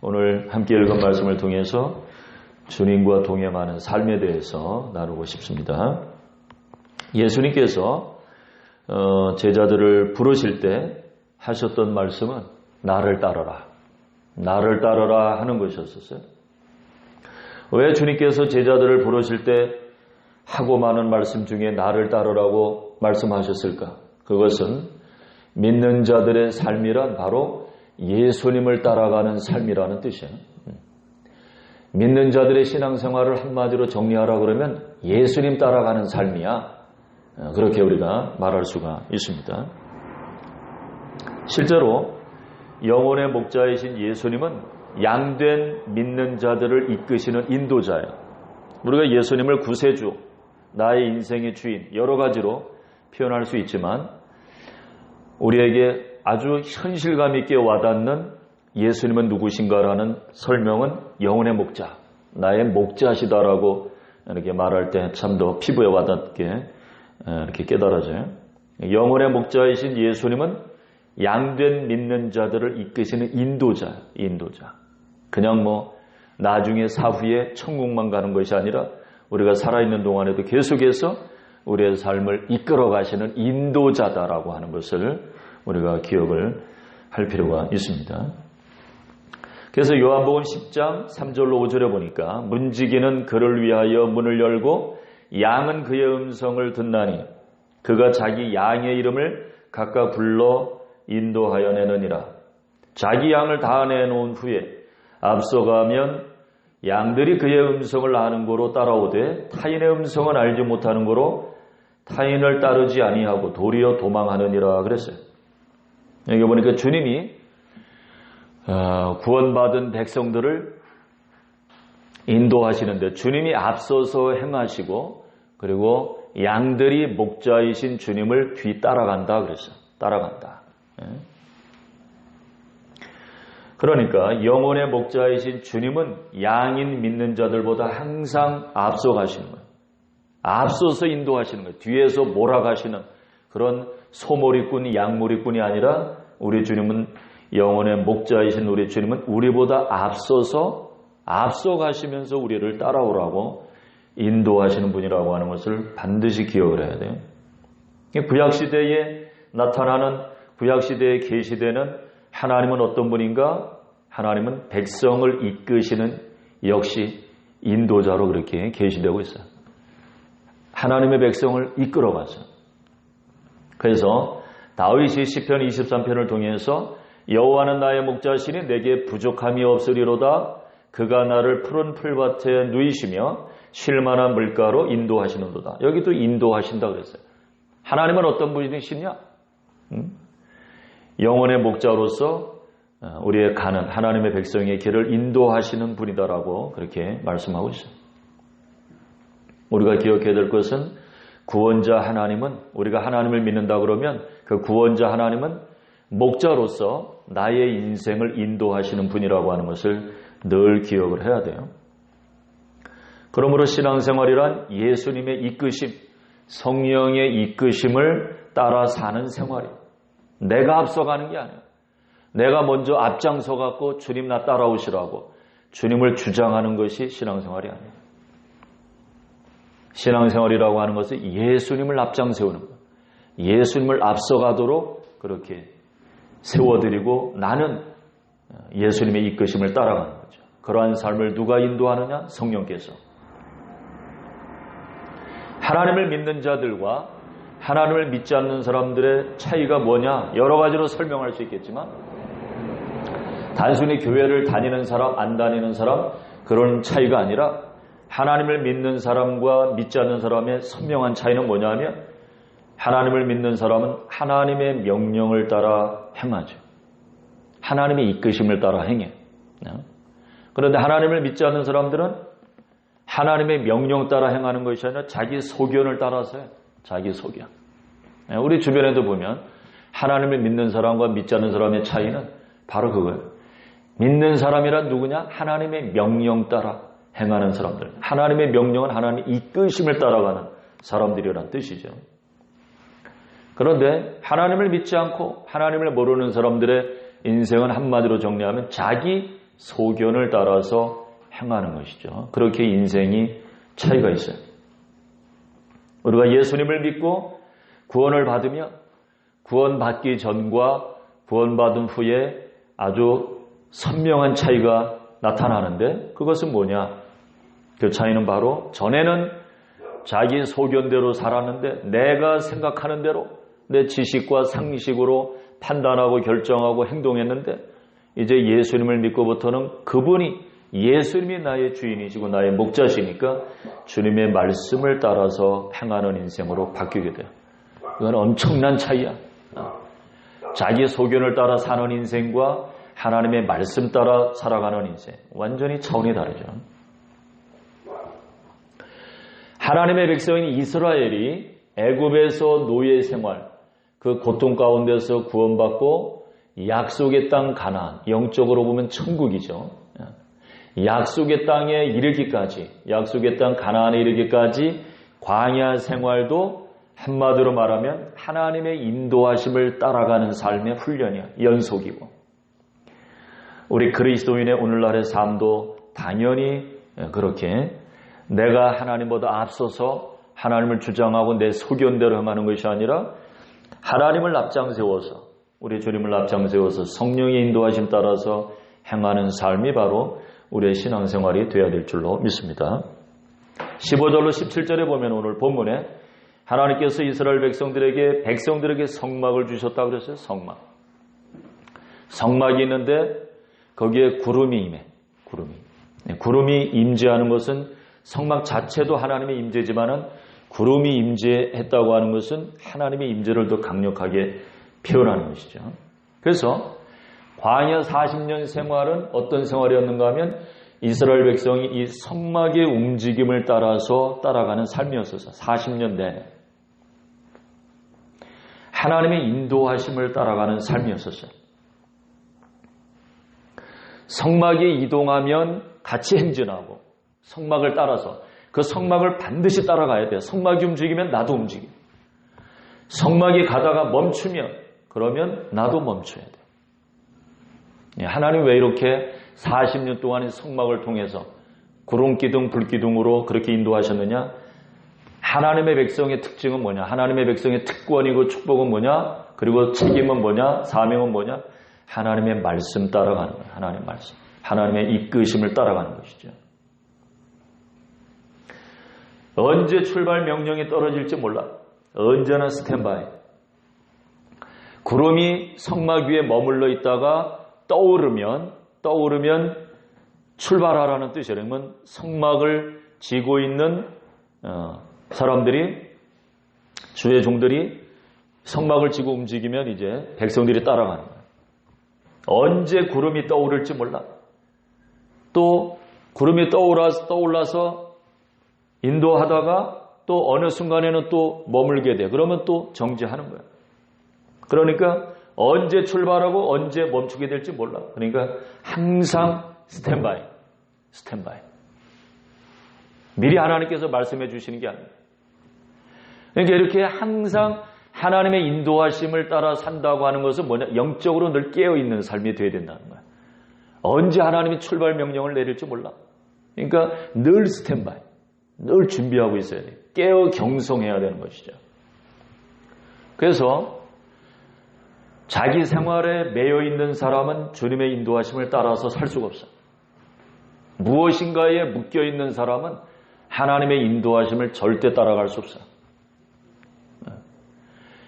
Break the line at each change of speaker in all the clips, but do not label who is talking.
오늘 함께 읽은 말씀을 통해서 주님과 동행하는 삶에 대해서 나누고 싶습니다. 예수님께서 제자들을 부르실 때 하셨던 말씀은 나를 따르라, 나를 따르라 하는 것이었어요. 왜 주님께서 제자들을 부르실 때 하고 많은 말씀 중에 나를 따르라고 말씀하셨을까? 그것은 믿는 자들의 삶이란 바로 예수님을 따라가는 삶이라는 뜻이에요. 믿는 자들의 신앙생활을 한마디로 정리하라 그러면 예수님 따라가는 삶이야. 그렇게 우리가 말할 수가 있습니다. 실제로 영혼의 목자이신 예수님은 양된 믿는 자들을 이끄시는 인도자예요. 우리가 예수님을 구세주, 나의 인생의 주인, 여러 가지로 표현할 수 있지만 우리에게 아주 현실감 있게 와닿는 예수님은 누구신가라는 설명은 영혼의 목자, 나의 목자시다라고 이렇게 말할 때 참 더 피부에 와닿게 이렇게 깨달아져요. 영혼의 목자이신 예수님은 양된 믿는 자들을 이끄시는 인도자. 그냥 나중에 사후에 천국만 가는 것이 아니라 우리가 살아있는 동안에도 계속해서 우리의 삶을 이끌어 가시는 인도자다라고 하는 것을 우리가 기억을 할 필요가 있습니다. 그래서 요한복음 10장 3절로 5절에 보니까 문지기는 그를 위하여 문을 열고 양은 그의 음성을 듣나니 그가 자기 양의 이름을 각각 불러 인도하여 내느니라. 자기 양을 다 내놓은 후에 앞서가면 양들이 그의 음성을 아는 고로 따라오되 타인의 음성은 알지 못하는 고로 타인을 따르지 아니하고 도리어 도망하느니라 그랬어요. 여기 보니까 주님이 구원받은 백성들을 인도하시는데 주님이 앞서서 행하시고 그리고 양들이 목자이신 주님을 뒤 따라간다 그랬어요. 따라간다. 그러니까 영혼의 목자이신 주님은 양인 믿는 자들보다 항상 앞서 가시는 거예요. 앞서서 인도하시는 거예요. 뒤에서 몰아가시는 그런 소몰이꾼, 양몰이꾼이 아니라 우리 주님은 영혼의 목자이신 우리 주님은 우리보다 앞서 가시면서 우리를 따라오라고 인도하시는 분이라고 하는 것을 반드시 기억을 해야 돼요. 구약시대에 나타나는 구약시대에 계시되는 하나님은 어떤 분인가? 하나님은 백성을 이끄시는 역시 인도자로 그렇게 계시되고 있어요. 하나님의 백성을 이끌어가서. 그래서 다윗이 시편 23편을 통해서 여호와는 나의 목자시니 내게 부족함이 없으리로다. 그가 나를 푸른 풀밭에 누이시며 쉴만한 물가로 인도하시는도다. 여기도 인도하신다 그랬어요. 하나님은 어떤 분이시냐? 영혼의 목자로서 우리의 가는 하나님의 백성의 길을 인도하시는 분이다라고 그렇게 말씀하고 있어요. 우리가 기억해야 될 것은 구원자 하나님은 우리가 하나님을 믿는다 그러면 그 구원자 하나님은 목자로서 나의 인생을 인도하시는 분이라고 하는 것을 늘 기억을 해야 돼요. 그러므로 신앙생활이란 예수님의 이끄심, 성령의 이끄심을 따라 사는 생활이에요. 내가 앞서가는 게 아니에요. 내가 먼저 앞장서 갖고 주님 나 따라오시라고 주님을 주장하는 것이 신앙생활이 아니에요. 신앙생활이라고 하는 것은 예수님을 앞장 세우는 거예요. 예수님을 앞서가도록 그렇게 세워드리고 나는 예수님의 이끄심을 따라가는 거죠. 그러한 삶을 누가 인도하느냐? 성령께서. 하나님을 믿는 자들과 하나님을 믿지 않는 사람들의 차이가 뭐냐? 여러 가지로 설명할 수 있겠지만 단순히 교회를 다니는 사람, 안 다니는 사람 그런 차이가 아니라 하나님을 믿는 사람과 믿지 않는 사람의 선명한 차이는 뭐냐면 하나님을 믿는 사람은 하나님의 명령을 따라 행하죠. 하나님의 이끄심을 따라 행해요. 그런데 하나님을 믿지 않는 사람들은 하나님의 명령 따라 행하는 것이 아니라 자기 소견을 따라서요. 자기 소견. 우리 주변에도 보면 하나님을 믿는 사람과 믿지 않는 사람의 차이는 바로 그거예요. 믿는 사람이란 누구냐? 하나님의 명령 따라 행하는 사람들. 하나님의 명령은 하나님의 이끄심을 따라가는 사람들이란 뜻이죠. 그런데 하나님을 믿지 않고 하나님을 모르는 사람들의 인생은 한마디로 정리하면 자기 소견을 따라서 행하는 것이죠. 그렇게 인생이 차이가 있어요. 우리가 예수님을 믿고 구원을 받으며 구원받기 전과 구원받은 후에 아주 선명한 차이가 나타나는데 그것은 뭐냐? 그 차이는 바로 전에는 자기 소견대로 살았는데 내가 생각하는 대로 내 지식과 상식으로 판단하고 결정하고 행동했는데 이제 예수님을 믿고부터는 그분이 예수님이 나의 주인이시고 나의 목자시니까 주님의 말씀을 따라서 행하는 인생으로 바뀌게 돼요. 이건 엄청난 차이야. 자기 소견을 따라 사는 인생과 하나님의 말씀 따라 살아가는 인생 완전히 차원이 다르죠. 하나님의 백성인 이스라엘이 애굽에서 노예 생활 그 고통 가운데서 구원받고 약속의 땅 가나안 영적으로 보면 천국이죠. 약속의 땅에 이르기까지 약속의 땅 가나안에 이르기까지 광야 생활도 한마디로 말하면 하나님의 인도하심을 따라가는 삶의 훈련이야. 연속이고 우리 그리스도인의 오늘날의 삶도 당연히 그렇게 내가 하나님보다 앞서서 하나님을 주장하고 내 소견대로 행하는 것이 아니라 하나님을 앞장세워서 우리 주님을 앞장세워서 성령의 인도하심 따라서 행하는 삶이 바로 우리의 신앙생활이 되어야 될 줄로 믿습니다. 15절로 17절에 보면 오늘 본문에 하나님께서 이스라엘 백성들에게 성막을 주셨다고 그랬어요. 성막이 있는데 거기에 구름이 임해. 구름이 임재하는 것은 성막 자체도 하나님의 임재지만은 구름이 임재했다고 하는 것은 하나님의 임재를 더 강력하게 표현하는 것이죠. 그래서 광야 40년 생활은 어떤 생활이었는가 하면 이스라엘 백성이 이 성막의 움직임을 따라서 따라가는 삶이었어서 40년 내내 하나님의 인도하심을 따라가는 삶이었었어요. 성막이 이동하면 같이 행진하고 성막을 따라서 그 성막을 반드시 따라가야 돼요. 성막이 움직이면 나도 움직여. 성막이 가다가 멈추면 그러면 나도 멈춰야 돼요. 하나님 왜 이렇게 40년 동안의 성막을 통해서 구름기둥, 불기둥으로 그렇게 인도하셨느냐? 하나님의 백성의 특징은 뭐냐? 하나님의 백성의 특권이고 축복은 뭐냐? 그리고 책임은 뭐냐? 사명은 뭐냐? 하나님의 말씀 따라가는 거예요. 하나님의 말씀. 하나님의 이끄심을 따라가는 것이죠. 언제 출발 명령이 떨어질지 몰라. 언제나 스탠바이. 구름이 성막 위에 머물러 있다가 떠오르면 출발하라는 뜻이에요. 그러면 성막을 지고 있는 사람들이 주의 종들이 성막을 지고 움직이면 이제 백성들이 따라가는 거예요. 언제 구름이 떠오를지 몰라. 또 구름이 떠올라서 인도하다가 또 어느 순간에는 또 머물게 돼. 그러면 또 정지하는 거야. 그러니까 언제 출발하고 언제 멈추게 될지 몰라. 그러니까 항상 스탠바이. 미리 하나님께서 말씀해 주시는 게 아니에요. 그러니까 이렇게 항상 하나님의 인도하심을 따라 산다고 하는 것은 뭐냐? 영적으로 늘 깨어있는 삶이 되어야 된다는 거야. 언제 하나님이 출발 명령을 내릴지 몰라. 그러니까 늘 스탠바이. 늘 준비하고 있어야 돼요. 깨어 경성해야 되는 것이죠. 그래서 자기 생활에 매여 있는 사람은 주님의 인도하심을 따라서 살 수가 없어요. 무엇인가에 묶여 있는 사람은 하나님의 인도하심을 절대 따라갈 수 없어요.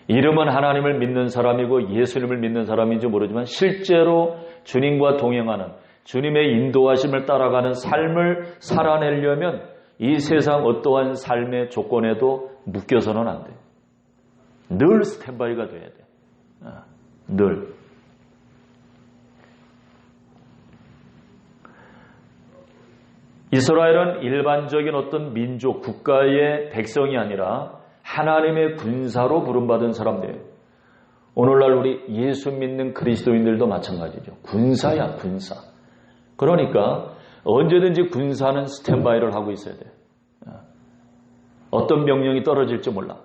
이름은 하나님을 믿는 사람이고 예수님을 믿는 사람인지 모르지만 실제로 주님과 동행하는 주님의 인도하심을 따라가는 삶을 살아내려면 이 세상 어떠한 삶의 조건에도 묶여서는 안 돼요. 늘 스탠바이가 돼야 돼요. 늘. 이스라엘은 일반적인 어떤 민족, 국가의 백성이 아니라 하나님의 군사로 부름받은 사람들이에요. 오늘날 우리 예수 믿는 그리스도인들도 마찬가지죠. 군사야, 군사. 그러니까 언제든지 군사는 스탠바이를 하고 있어야 돼요. 어떤 명령이 떨어질지 몰라.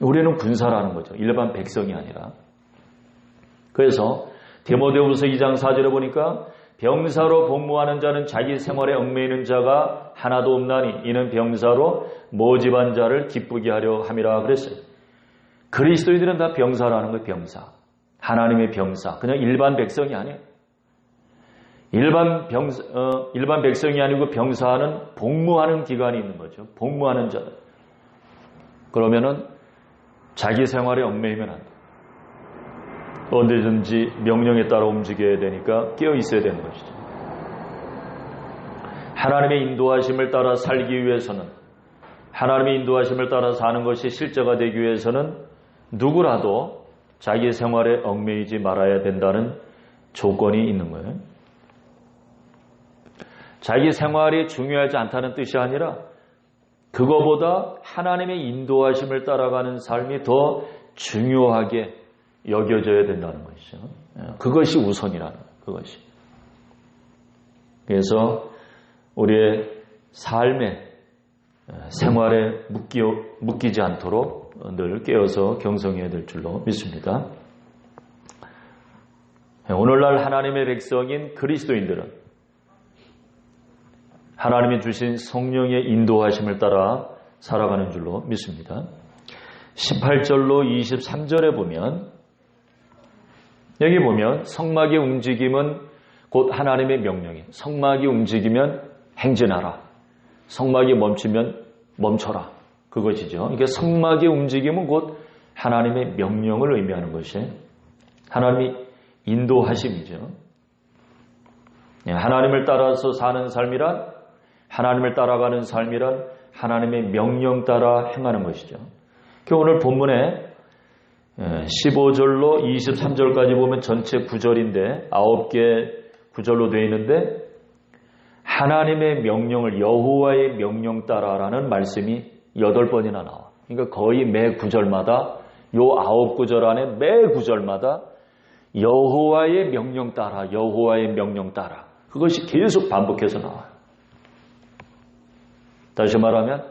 우리는 군사라는 거죠. 일반 백성이 아니라. 그래서 디모데후서 2장 4절에 보니까 병사로 복무하는 자는 자기 생활에 얽매이는 자가 하나도 없나니 이는 병사로 모집한 자를 기쁘게 하려 함이라 그랬어요. 그리스도인들은 다 병사라는 거예요. 병사. 하나님의 병사. 그냥 일반 백성이 아니에요. 일반 백성이 아니고 병사는 복무하는 기관이 있는 거죠. 복무하는 자. 그러면은 자기 생활에 얽매이면 안 돼. 언제든지 명령에 따라 움직여야 되니까 깨어 있어야 되는 것이죠. 하나님의 인도하심을 따라 살기 위해서는, 하나님의 인도하심을 따라 사는 것이 실제가 되기 위해서는 누구라도 자기 생활에 얽매이지 말아야 된다는 조건이 있는 거예요. 자기 생활이 중요하지 않다는 뜻이 아니라 그거보다 하나님의 인도하심을 따라가는 삶이 더 중요하게 여겨져야 된다는 것이죠. 그것이 우선이라는 거예요. 그것이. 그래서 우리의 삶에 생활에 묶이지 않도록 늘 깨어서 경성해야 될 줄로 믿습니다. 오늘날 하나님의 백성인 그리스도인들은 하나님이 주신 성령의 인도하심을 따라 살아가는 줄로 믿습니다. 18절로 23절에 보면, 여기 보면 성막의 움직임은 곧 하나님의 명령이에요. 성막이 움직이면 행진하라. 성막이 멈추면 멈춰라. 그것이죠. 그러니까 성막의 움직임은 곧 하나님의 명령을 의미하는 것이에요. 하나님이 인도하심이죠. 하나님을 따라서 사는 삶이란, 하나님을 따라가는 삶이란 하나님의 명령 따라 행하는 것이죠. 오늘 본문에 15절로 23절까지 보면 전체 9절인데 9개 구절로 되어 있는데 하나님의 명령을, 여호와의 명령 따라라는 말씀이 8번이나 나와. 그러니까 거의 매 구절마다, 요 9구절 안에 매 구절마다 여호와의 명령 따라, 여호와의 명령 따라, 그것이 계속 반복해서 나와요. 다시 말하면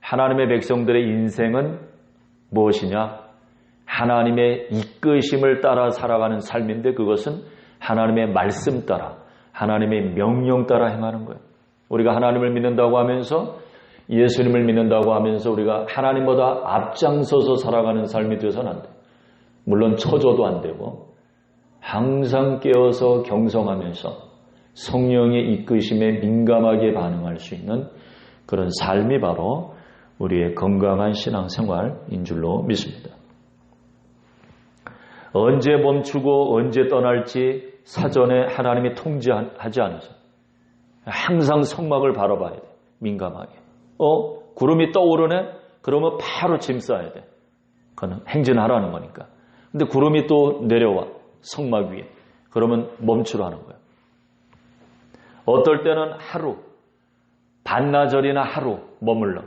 하나님의 백성들의 인생은 무엇이냐? 하나님의 이끄심을 따라 살아가는 삶인데 그것은 하나님의 말씀 따라, 하나님의 명령 따라 행하는 거예요. 우리가 하나님을 믿는다고 하면서, 예수님을 믿는다고 하면서 우리가 하나님보다 앞장서서 살아가는 삶이 되어서는 안 돼요. 물론 처져도 안 되고 항상 깨어서 경성하면서 성령의 이끄심에 민감하게 반응할 수 있는 그런 삶이 바로 우리의 건강한 신앙생활인 줄로 믿습니다. 언제 멈추고 언제 떠날지 사전에 하나님이 통제하지 않으셔. 항상 성막을 바라봐야 돼. 민감하게. 구름이 떠오르네? 그러면 바로 짐 싸야 돼. 그건 행진하라는 거니까. 근데 구름이 또 내려와. 성막 위에. 그러면 멈추라는 거예요. 어떨 때는 하루, 반나절이나 하루 머물러.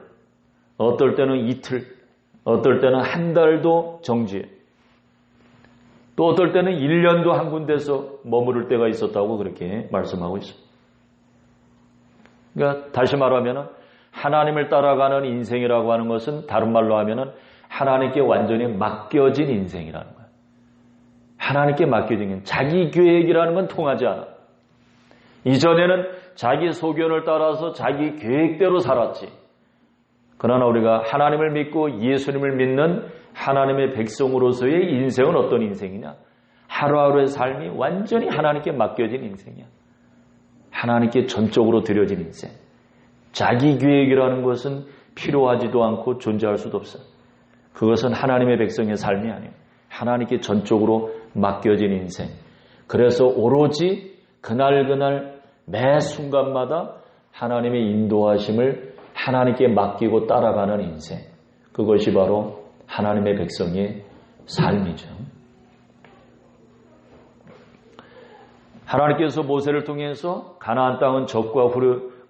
어떨 때는 이틀, 어떨 때는 한 달도 정지해. 또 어떨 때는 1년도 한 군데서 머무를 때가 있었다고 그렇게 말씀하고 있습니다. 그러니까 다시 말하면 하나님을 따라가는 인생이라고 하는 것은 다른 말로 하면 하나님께 완전히 맡겨진 인생이라는 거예요. 하나님께 맡겨진 게 자기 계획이라는 건 통하지 않아. 이전에는 자기 소견을 따라서 자기 계획대로 살았지. 그러나 우리가 하나님을 믿고 예수님을 믿는 하나님의 백성으로서의 인생은 어떤 인생이냐? 하루하루의 삶이 완전히 하나님께 맡겨진 인생이야. 하나님께 전적으로 드려진 인생. 자기 계획이라는 것은 필요하지도 않고 존재할 수도 없어. 그것은 하나님의 백성의 삶이 아니에요. 하나님께 전적으로 맡겨진 인생. 그래서 오로지 그날 매 순간마다 하나님의 인도하심을 하나님께 맡기고 따라가는 인생. 그것이 바로 하나님의 백성의 삶이죠. 하나님께서 모세를 통해서 가나안 땅은 젖과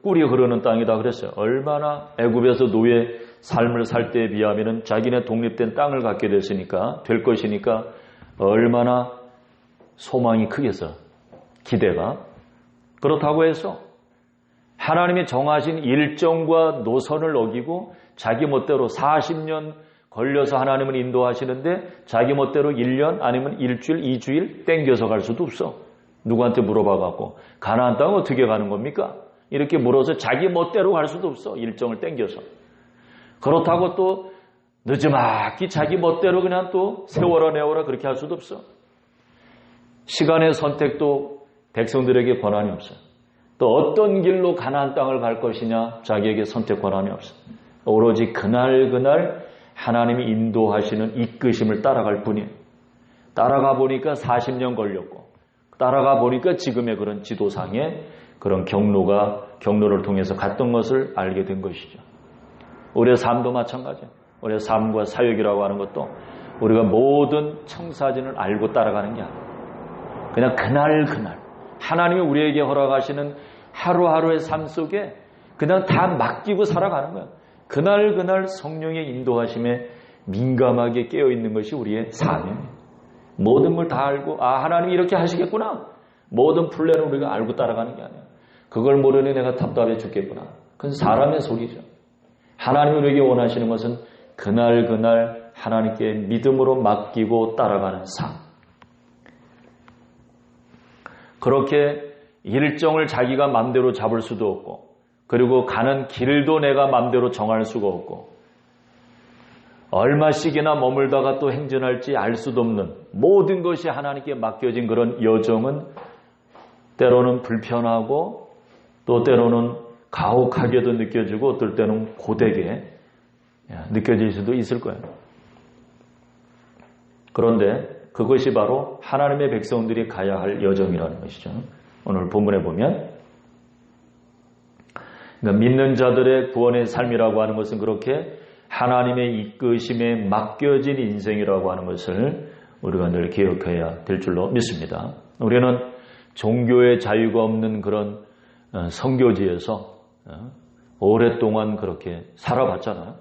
꿀이 흐르는 땅이다 그랬어요. 얼마나 애굽에서 노예 삶을 살 때에 비하면 자기네 독립된 땅을 갖게 됐으니까, 될 것이니까 얼마나 소망이 크겠어. 기대가. 그렇다고 해서 하나님이 정하신 일정과 노선을 어기고 자기 멋대로 40년 걸려서 하나님은 인도하시는데 자기 멋대로 1년 아니면 일주일, 2주일 땡겨서 갈 수도 없어. 누구한테 물어봐갖고 가나안 땅은 어떻게 가는 겁니까? 이렇게 물어서 자기 멋대로 갈 수도 없어. 일정을 땡겨서. 그렇다고 또 늦지막히 자기 멋대로 그냥 또 세워라 내워라 그렇게 할 수도 없어. 시간의 선택도 백성들에게 권한이 없어요. 또 어떤 길로 가나안 땅을 갈 것이냐 자기에게 선택 권한이 없어요. 오로지 그날 하나님이 인도하시는 이끄심을 따라갈 뿐이에요. 따라가 보니까 40년 걸렸고 따라가 보니까 지금의 그런 지도상의 그런 경로를 통해서 갔던 것을 알게 된 것이죠. 우리의 삶도 마찬가지예요. 우리의 삶과 사역이라고 하는 것도 우리가 모든 청사진을 알고 따라가는 게 아니에요. 그냥 그날 하나님이 우리에게 허락하시는 하루하루의 삶 속에 그냥 다 맡기고 살아가는 거예요. 그날 성령의 인도하심에 민감하게 깨어있는 것이 우리의 사명이에요. 모든 걸 다 알고 하나님이 이렇게 하시겠구나. 모든 플랜을 우리가 알고 따라가는 게 아니에요. 그걸 모르니 내가 답답해 죽겠구나. 그건 사람의 소리죠. 하나님이 우리에게 원하시는 것은 그날 하나님께 믿음으로 맡기고 따라가는 삶. 그렇게 일정을 자기가 마음대로 잡을 수도 없고 그리고 가는 길도 내가 마음대로 정할 수가 없고 얼마씩이나 머물다가 또 행진할지 알 수도 없는 모든 것이 하나님께 맡겨진 그런 여정은 때로는 불편하고 또 때로는 가혹하게도 느껴지고 어떨 때는 고되게 느껴질 수도 있을 거예요. 그런데 그것이 바로 하나님의 백성들이 가야 할 여정이라는 것이죠. 오늘 본문에 보면 그러니까 믿는 자들의 구원의 삶이라고 하는 것은 그렇게 하나님의 이끄심에 맡겨진 인생이라고 하는 것을 우리가 늘 기억해야 될 줄로 믿습니다. 우리는 종교의 자유가 없는 그런 선교지에서 오랫동안 그렇게 살아봤잖아요.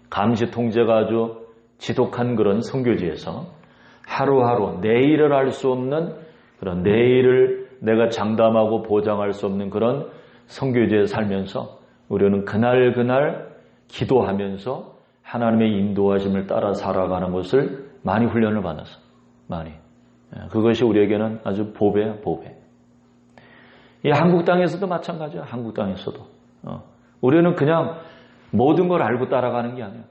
감시 통제가 아주 지독한 그런 선교지에서 하루하루 내일을 알 수 없는 그런 내일을 내가 장담하고 보장할 수 없는 그런 선교지에 살면서 우리는 그날 기도하면서 하나님의 인도하심을 따라 살아가는 것을 많이 훈련을 받았어. 많이. 그것이 우리에게는 아주 보배야, 보배. 이 한국 땅에서도 마찬가지야. 한국 땅에서도. 우리는 그냥 모든 걸 알고 따라가는 게 아니야.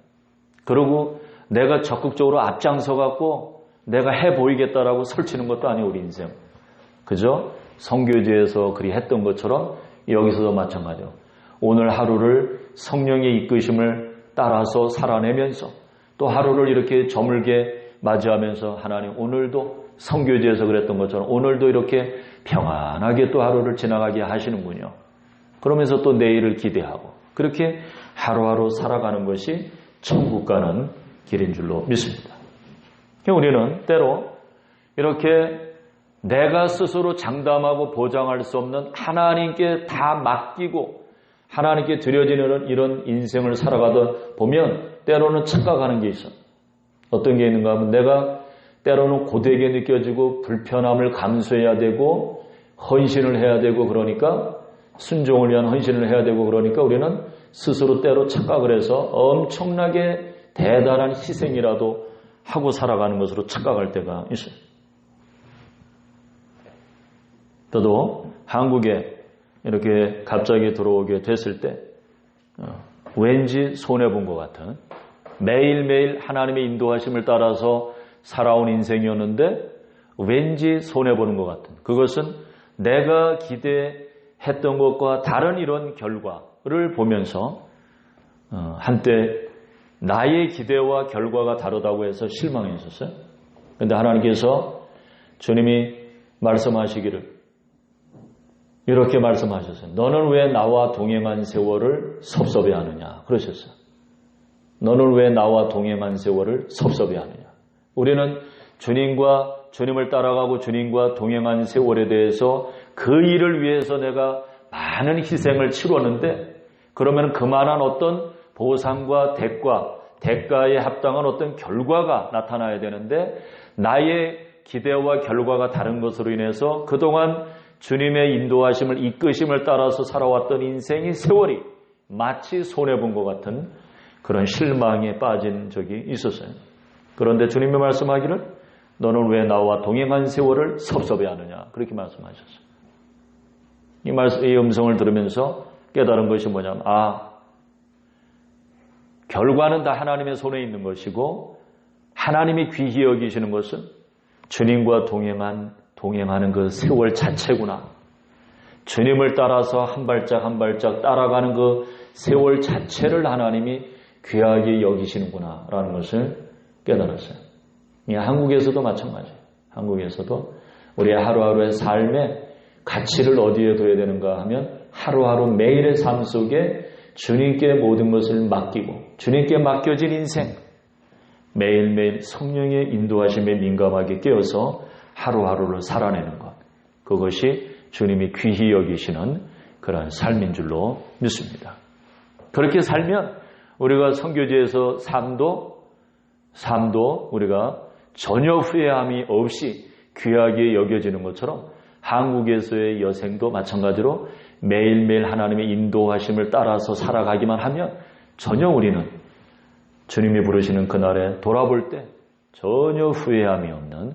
그리고 내가 적극적으로 앞장서 갖고 내가 해 보이겠다라고 설치는 것도 아니에요, 우리 인생. 그죠? 선교지에서 그리 했던 것처럼 여기서도 마찬가지예요. 오늘 하루를 성령의 이끄심을 따라서 살아내면서 또 하루를 이렇게 저물게 맞이하면서 하나님 오늘도 선교지에서 그랬던 것처럼 오늘도 이렇게 평안하게 또 하루를 지나가게 하시는군요. 그러면서 또 내일을 기대하고 그렇게 하루하루 살아가는 것이 천국 가는 길인 줄로 믿습니다. 우리는 때로 이렇게 내가 스스로 장담하고 보장할 수 없는 하나님께 다 맡기고 하나님께 드려지는 이런 인생을 살아가다 보면 때로는 착각하는 게 있어. 어떤 게 있는가 하면 내가 때로는 고되게 느껴지고 불편함을 감수해야 되고 헌신을 해야 되고 그러니까 순종을 위한 헌신을 해야 되고 그러니까 우리는 스스로 때로 착각을 해서 엄청나게 대단한 희생이라도 하고 살아가는 것으로 착각할 때가 있어요. 저도 한국에 이렇게 갑자기 들어오게 됐을 때 왠지 손해본 것 같은 매일매일 하나님의 인도하심을 따라서 살아온 인생이었는데 왠지 손해보는 것 같은 그것은 내가 기대했던 것과 다른 이런 결과를 보면서 한때 나의 기대와 결과가 다르다고 해서 실망했었어요. 그런데 하나님께서 주님이 말씀하시기를 이렇게 말씀하셨어요. 너는 왜 나와 동행한 세월을 섭섭해하느냐 그러셨어요. 너는 왜 나와 동행한 세월을 섭섭해하느냐. 우리는 주님을 따라가고 주님과 동행한 세월에 대해서 그 일을 위해서 내가 많은 희생을 치렀는데 그러면 그만한 어떤 보상과 대가에 합당한 어떤 결과가 나타나야 되는데 나의 기대와 결과가 다른 것으로 인해서 그동안 주님의 인도하심을 이끄심을 따라서 살아왔던 인생의 세월이 마치 손해본 것 같은 그런 실망에 빠진 적이 있었어요. 그런데 주님이 말씀하기를 너는 왜 나와 동행한 세월을 섭섭해하느냐 그렇게 말씀하셨어요. 이 음성을 들으면서 깨달은 것이 뭐냐면 결과는 다 하나님의 손에 있는 것이고 하나님이 귀히 여기시는 것은 주님과 동행하는 그 세월 자체구나. 주님을 따라서 한 발짝 한 발짝 따라가는 그 세월 자체를 하나님이 귀하게 여기시는구나 라는 것을 깨달았어요. 한국에서도 마찬가지예요. 한국에서도 우리의 하루하루의 삶에 가치를 어디에 둬야 되는가 하면 하루하루 매일의 삶 속에 주님께 모든 것을 맡기고 주님께 맡겨진 인생 매일매일 성령의 인도하심에 민감하게 깨어서 하루하루를 살아내는 것 그것이 주님이 귀히 여기시는 그러한 삶인 줄로 믿습니다. 그렇게 살면 우리가 선교지에서 삶도 우리가 전혀 후회함이 없이 귀하게 여겨지는 것처럼 한국에서의 여생도 마찬가지로 매일매일 하나님의 인도하심을 따라서 살아가기만 하면 전혀 우리는 주님이 부르시는 그날에 돌아볼 때 전혀 후회함이 없는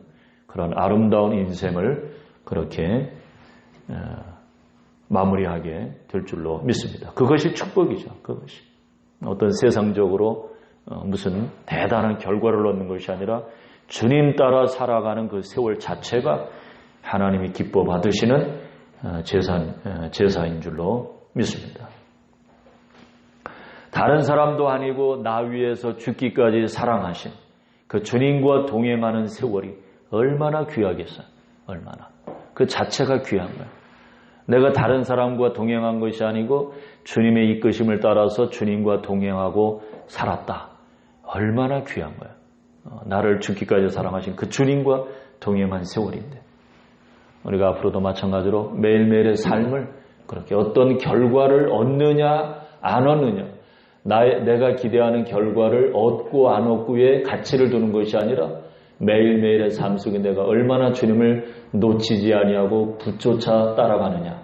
그런 아름다운 인생을 그렇게 마무리하게 될 줄로 믿습니다. 그것이 축복이죠. 그것이 어떤 세상적으로 무슨 대단한 결과를 얻는 것이 아니라 주님 따라 살아가는 그 세월 자체가 하나님이 기뻐 받으시는 제사인 줄로 믿습니다. 다른 사람도 아니고 나 위해서 죽기까지 사랑하신 그 주님과 동행하는 세월이 얼마나 귀하겠어요. 얼마나. 그 자체가 귀한 거예요. 내가 다른 사람과 동행한 것이 아니고 주님의 이끄심을 따라서 주님과 동행하고 살았다. 얼마나 귀한 거예요. 나를 죽기까지 사랑하신 그 주님과 동행한 세월인데 우리가 앞으로도 마찬가지로 매일매일의 삶을 그렇게 어떤 결과를 얻느냐 안 얻느냐 내가 기대하는 결과를 얻고 안 얻고의 가치를 두는 것이 아니라 매일매일의 삶 속에 내가 얼마나 주님을 놓치지 아니하고 붙조차 따라가느냐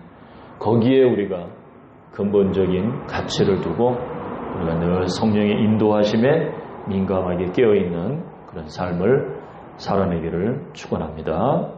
거기에 우리가 근본적인 가치를 두고 우리가 늘 성령의 인도하심에 민감하게 깨어있는 그런 삶을 살아내기를 축원합니다.